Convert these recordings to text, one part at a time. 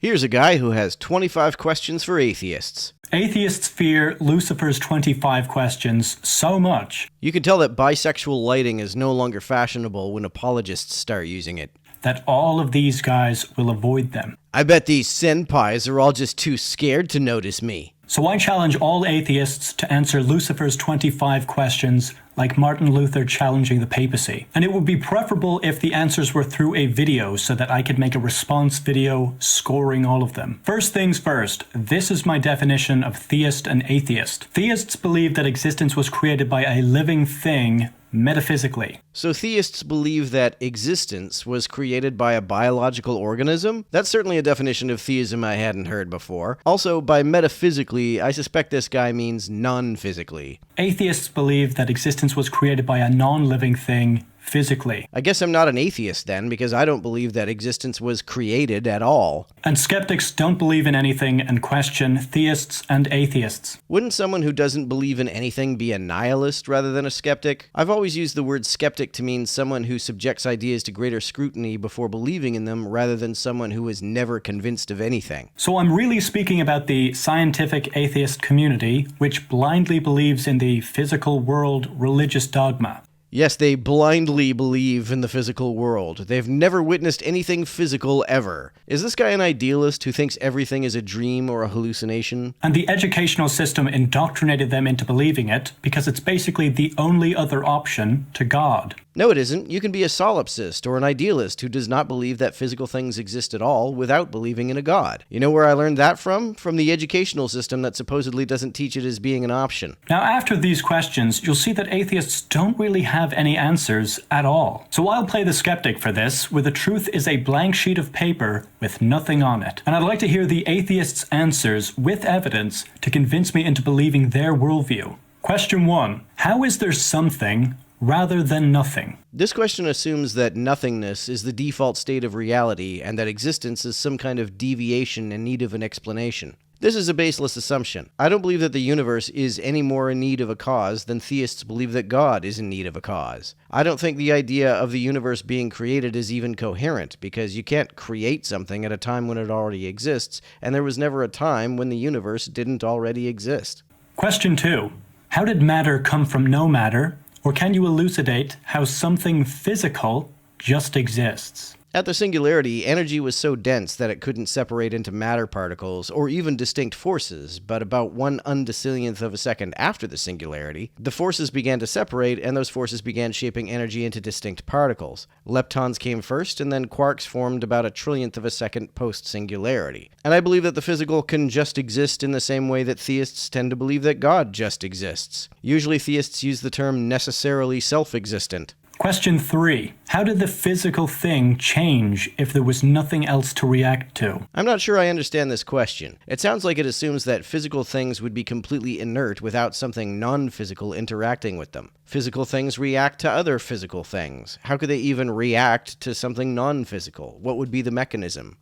Here's a guy who has 25 questions for atheists. Atheists fear Lucifer's 25 questions so much. You can tell that bisexual lighting is no longer fashionable when apologists start using it. That all of these guys will avoid them. I bet these senpais are all just too scared to notice me. So I challenge all atheists to answer Lucifer's 25 questions like Martin Luther challenging the papacy. And it would be preferable if the answers were through a video so that I could make a response video scoring all of them. First things first, this is my definition of theist and atheist. Theists believe that existence was created by a living thing metaphysically. So theists believe that existence was created by a biological organism? That's certainly a definition of theism I hadn't heard before. Also, by metaphysically, I suspect this guy means non-physically. Atheists believe that existence was created by a non-living thing physically. I guess I'm not an atheist then, because I don't believe that existence was created at all. And skeptics don't believe in anything and question theists and atheists. Wouldn't someone who doesn't believe in anything be a nihilist rather than a skeptic? I've always used the word skeptic to mean someone who subjects ideas to greater scrutiny before believing in them rather than someone who is never convinced of anything. So I'm really speaking about the scientific atheist community, which blindly believes in the physical world religious dogma. Yes, they blindly believe in the physical world. They've never witnessed anything physical ever. Is this guy an idealist who thinks everything is a dream or a hallucination? And the educational system indoctrinated them into believing it because it's basically the only other option to God. No, it isn't. You can be a solipsist or an idealist who does not believe that physical things exist at all without believing in a God. You know where I learned that from? From the educational system that supposedly doesn't teach it as being an option. Now, after these questions, you'll see that atheists don't really have any answers at all. So I'll play the skeptic for this, where the truth is a blank sheet of paper with nothing on it. And I'd like to hear the atheist's answers with evidence to convince me into believing their worldview. Question 1. How is there something rather than nothing? This question assumes that nothingness is the default state of reality and that existence is some kind of deviation in need of an explanation. This is a baseless assumption. I don't believe that the universe is any more in need of a cause than theists believe that God is in need of a cause. I don't think the idea of the universe being created is even coherent, because you can't create something at a time when it already exists, and there was never a time when the universe didn't already exist. Question 2. How did matter come from no matter? Or can you elucidate how something physical just exists? At the singularity, energy was so dense that it couldn't separate into matter particles or even distinct forces, but about 1 undecillionth of a second after the singularity, the forces began to separate and those forces began shaping energy into distinct particles. Leptons came first and then quarks formed about 1 trillionth of a second post-singularity. And I believe that the physical can just exist in the same way that theists tend to believe that God just exists. Usually theists use the term necessarily self-existent. Question 3. How did the physical thing change if there was nothing else to react to? I'm not sure I understand this question. It sounds like it assumes that physical things would be completely inert without something non-physical interacting with them. Physical things react to other physical things. How could they even react to something non-physical? What would be the mechanism?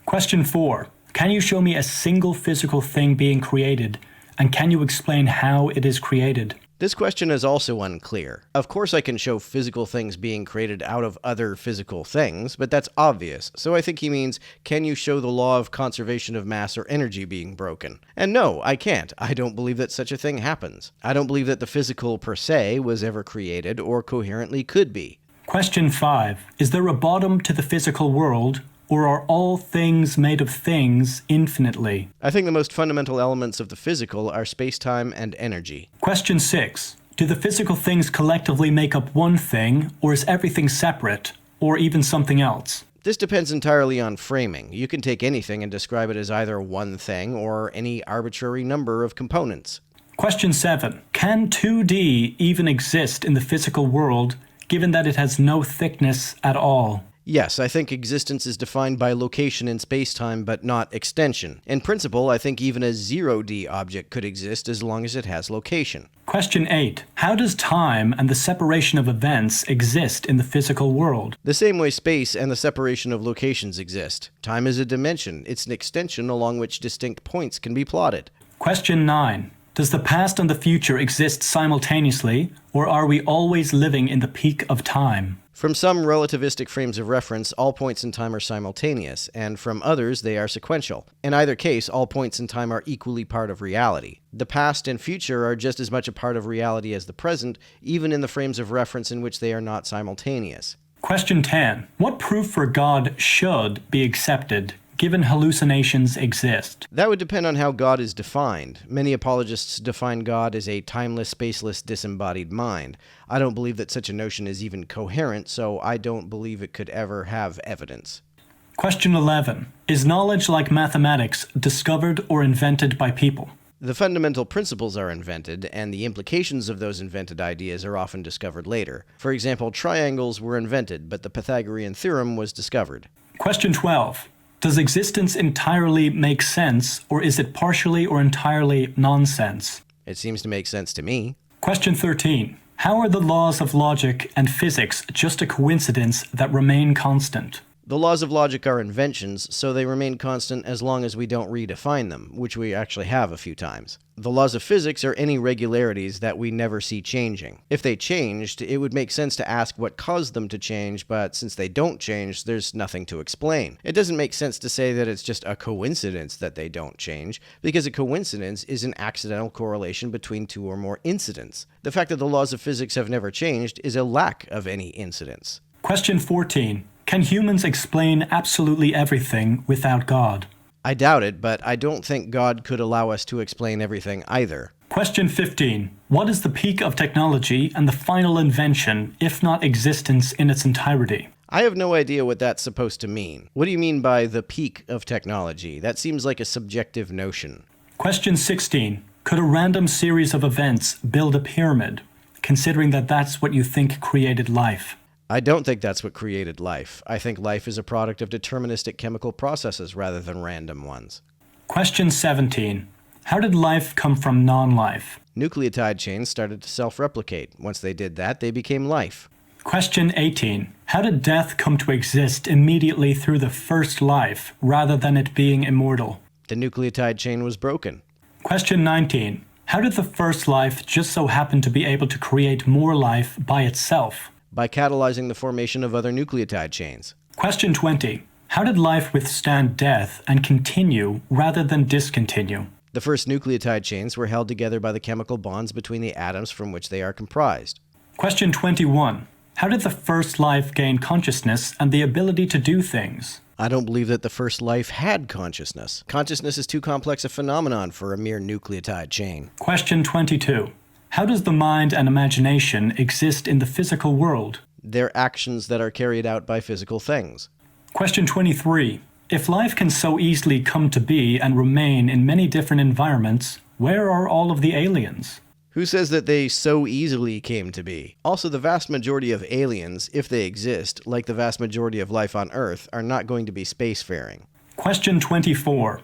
Question 4. Can you show me a single physical thing being created, and can you explain how it is created? This question is also unclear. Of course I can show physical things being created out of other physical things, but that's obvious, so I think he means, can you show the law of conservation of mass or energy being broken? And no, I can't. I don't believe that such a thing happens. I don't believe that the physical per se was ever created or coherently could be. Question 5. Is there a bottom to the physical world, or are all things made of things infinitely? I think the most fundamental elements of the physical are space-time and energy. Question 6. Do the physical things collectively make up one thing, or is everything separate, or even something else? This depends entirely on framing. You can take anything and describe it as either one thing or any arbitrary number of components. Question 7. Can 2D even exist in the physical world, given that it has no thickness at all? Yes, I think existence is defined by location in space-time, but not extension. In principle, I think even a 0D object could exist as long as it has location. Question 8. How does time and the separation of events exist in the physical world? The same way space and the separation of locations exist. Time is a dimension. It's an extension along which distinct points can be plotted. Question 9. Does the past and the future exist simultaneously, or are we always living in the peak of time? From some relativistic frames of reference, all points in time are simultaneous, and from others, they are sequential. In either case, all points in time are equally part of reality. The past and future are just as much a part of reality as the present, even in the frames of reference in which they are not simultaneous. Question 10. What proof for God should be accepted, given hallucinations exist? That would depend on how God is defined. Many apologists define God as a timeless, spaceless, disembodied mind. I don't believe that such a notion is even coherent, so I don't believe it could ever have evidence. Question 11. Is knowledge like mathematics discovered or invented by people? The fundamental principles are invented, and the implications of those invented ideas are often discovered later. For example, triangles were invented, but the Pythagorean theorem was discovered. Question 12. Does existence entirely make sense, or is it partially or entirely nonsense? It seems to make sense to me. Question 13. How are the laws of logic and physics just a coincidence that remain constant? The laws of logic are inventions, so they remain constant as long as we don't redefine them, which we actually have a few times. The laws of physics are any regularities that we never see changing. If they changed, it would make sense to ask what caused them to change, but since they don't change, there's nothing to explain. It doesn't make sense to say that it's just a coincidence that they don't change, because a coincidence is an accidental correlation between two or more incidents. The fact that the laws of physics have never changed is a lack of any incidents. Question 14. Can humans explain absolutely everything without God? I doubt it, but I don't think God could allow us to explain everything either. Question 15. What is the peak of technology and the final invention, if not existence in its entirety? I have no idea what that's supposed to mean. What do you mean by the peak of technology? That seems like a subjective notion. Question 16. Could a random series of events build a pyramid, considering that that's what you think created life? I don't think that's what created life. I think life is a product of deterministic chemical processes rather than random ones. Question 17. How did life come from non-life? Nucleotide chains started to self-replicate. Once they did that, they became life. Question 18. How did death come to exist immediately through the first life, rather than it being immortal? The nucleotide chain was broken. Question 19. How did the first life just so happen to be able to create more life by itself? By catalyzing the formation of other nucleotide chains. Question 20. How did life withstand death and continue rather than discontinue? The first nucleotide chains were held together by the chemical bonds between the atoms from which they are comprised. Question 21. How did the first life gain consciousness and the ability to do things? I don't believe that the first life had consciousness. Consciousness is too complex a phenomenon for a mere nucleotide chain. Question 22. How does the mind and imagination exist in the physical world? They're actions that are carried out by physical things. Question 23. If life can so easily come to be and remain in many different environments, where are all of the aliens? Who says that they so easily came to be? Also, the vast majority of aliens, if they exist, like the vast majority of life on Earth, are not going to be spacefaring. Question 24.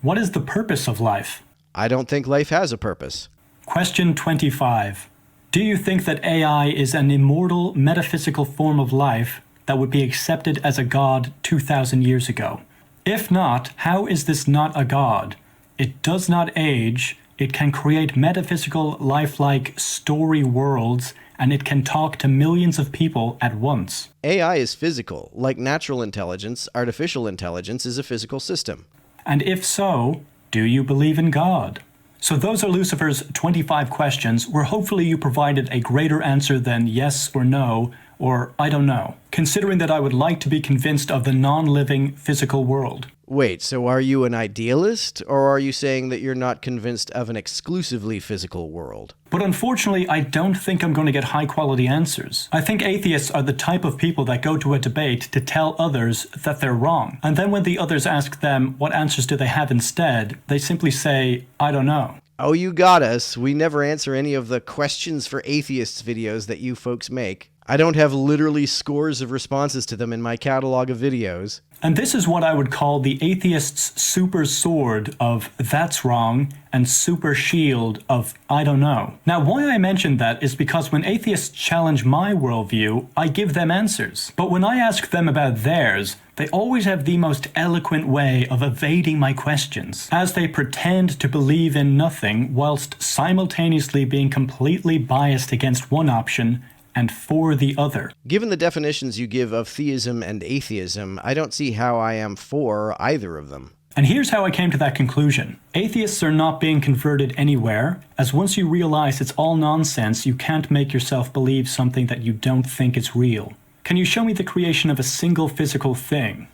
What is the purpose of life? I don't think life has a purpose. Question 25. Do you think that AI is an immortal, metaphysical form of life that would be accepted as a god 2,000 years ago? If not, how is this not a god? It does not age, it can create metaphysical, lifelike story worlds, and it can talk to millions of people at once. AI is physical. Like natural intelligence, artificial intelligence is a physical system. And if so, do you believe in God? So those are Lucifer's 25 questions, where hopefully you provided a greater answer than yes or no, or I don't know, considering that I would like to be convinced of the non-living physical world. Wait, so are you an idealist, or are you saying that you're not convinced of an exclusively physical world? But unfortunately, I don't think I'm going to get high-quality answers. I think atheists are the type of people that go to a debate to tell others that they're wrong. And then when the others ask them what answers do they have instead, they simply say, I don't know. Oh, you got us. We never answer any of the questions for atheists videos that you folks make. I don't have literally scores of responses to them in my catalog of videos. And this is what I would call the atheist's super sword of "that's wrong" and super shield of "I don't know." Now, why I mention that is because when atheists challenge my worldview, I give them answers. But when I ask them about theirs, they always have the most eloquent way of evading my questions, as they pretend to believe in nothing whilst simultaneously being completely biased against one option and for the other. Given the definitions you give of theism and atheism, I don't see how I am for either of them. And here's how I came to that conclusion. Atheists are not being converted anywhere, as once you realize it's all nonsense, you can't make yourself believe something that you don't think is real. Can you show me the creation of a single physical thing?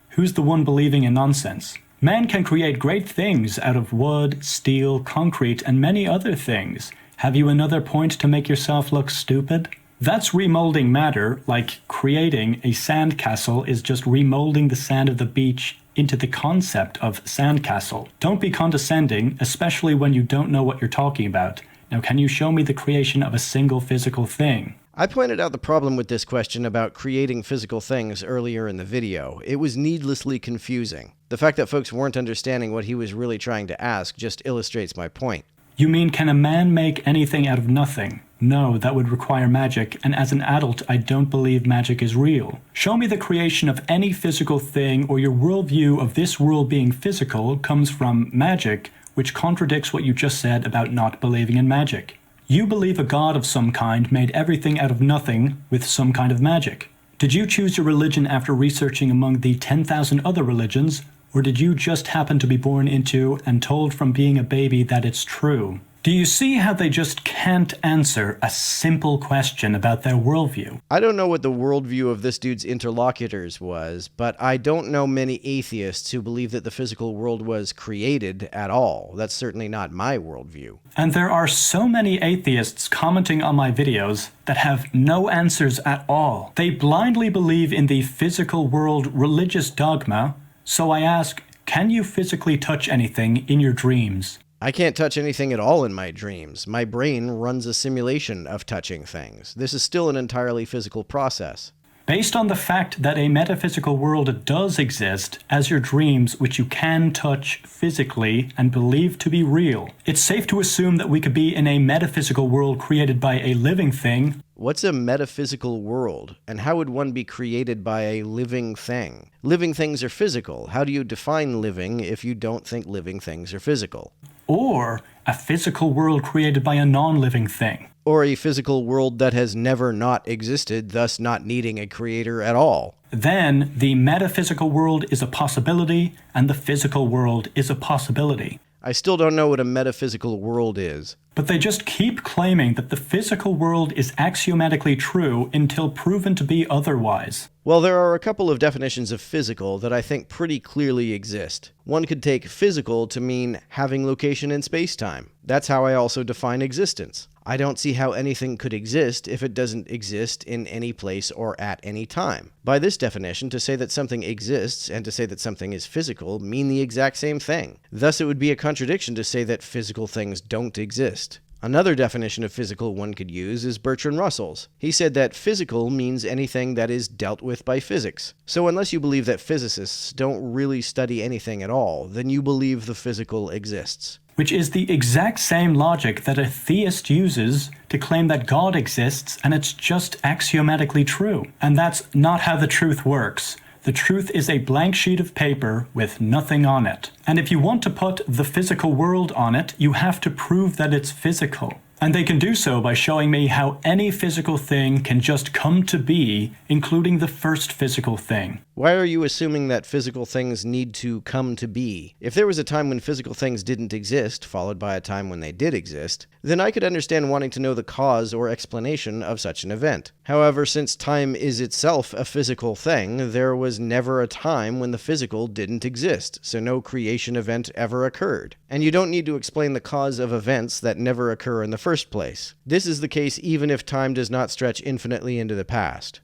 Who's the one believing in nonsense? Man can create great things out of wood, steel, concrete, and many other things. Have you another point to make yourself look stupid? That's remolding matter, like creating a sandcastle is just remolding the sand of the beach into the concept of sandcastle. Don't be condescending, especially when you don't know what you're talking about. Now, can you show me the creation of a single physical thing? I pointed out the problem with this question about creating physical things earlier in the video. It was needlessly confusing. The fact that folks weren't understanding what he was really trying to ask just illustrates my point. You mean, can a man make anything out of nothing? No, that would require magic, and as an adult, I don't believe magic is real. Show me the creation of any physical thing, or your worldview of this world being physical comes from magic, which contradicts what you just said about not believing in magic. You believe a god of some kind made everything out of nothing with some kind of magic. Did you choose your religion after researching among the 10,000 other religions, or did you just happen to be born into and told from being a baby that it's true? Do you see how they just can't answer a simple question about their worldview? I don't know what the worldview of this dude's interlocutors was, but I don't know many atheists who believe that the physical world was created at all. That's certainly not my worldview. And there are so many atheists commenting on my videos that have no answers at all. They blindly believe in the physical world religious dogma, so I ask, can you physically touch anything in your dreams? I can't touch anything at all in my dreams. My brain runs a simulation of touching things. This is still an entirely physical process. Based on the fact that a metaphysical world does exist as your dreams, which you can touch physically and believe to be real, it's safe to assume that we could be in a metaphysical world created by a living thing. What's a metaphysical world, and how would one be created by a living thing? Living things are physical. How do you define living if you don't think living things are physical? Or a physical world created by a non-living thing. Or a physical world that has never not existed, thus not needing a creator at all. Then the metaphysical world is a possibility, and the physical world is a possibility. I still don't know what a metaphysical world is. But they just keep claiming that the physical world is axiomatically true until proven to be otherwise. Well, there are a couple of definitions of physical that I think pretty clearly exist. One could take physical to mean having location in space-time. That's how I also define existence. I don't see how anything could exist if it doesn't exist in any place or at any time. By this definition, to say that something exists and to say that something is physical mean the exact same thing. Thus, it would be a contradiction to say that physical things don't exist. Another definition of physical one could use is Bertrand Russell's. He said that physical means anything that is dealt with by physics. So unless you believe that physicists don't really study anything at all, then you believe the physical exists. Which is the exact same logic that a theist uses to claim that God exists and it's just axiomatically true. And that's not how the truth works. The truth is a blank sheet of paper with nothing on it. And if you want to put the physical world on it, you have to prove that it's physical. And they can do so by showing me how any physical thing can just come to be, including the first physical thing. Why are you assuming that physical things need to come to be? If there was a time when physical things didn't exist, followed by a time when they did exist, then I could understand wanting to know the cause or explanation of such an event. However, since time is itself a physical thing, there was never a time when the physical didn't exist, so no creation event ever occurred. And you don't need to explain the cause of events that never occur in the first place. This is the case even if time does not stretch infinitely into the past.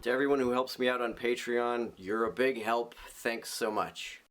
To everyone who helps me out on Patreon, you're a big help. Thanks so much.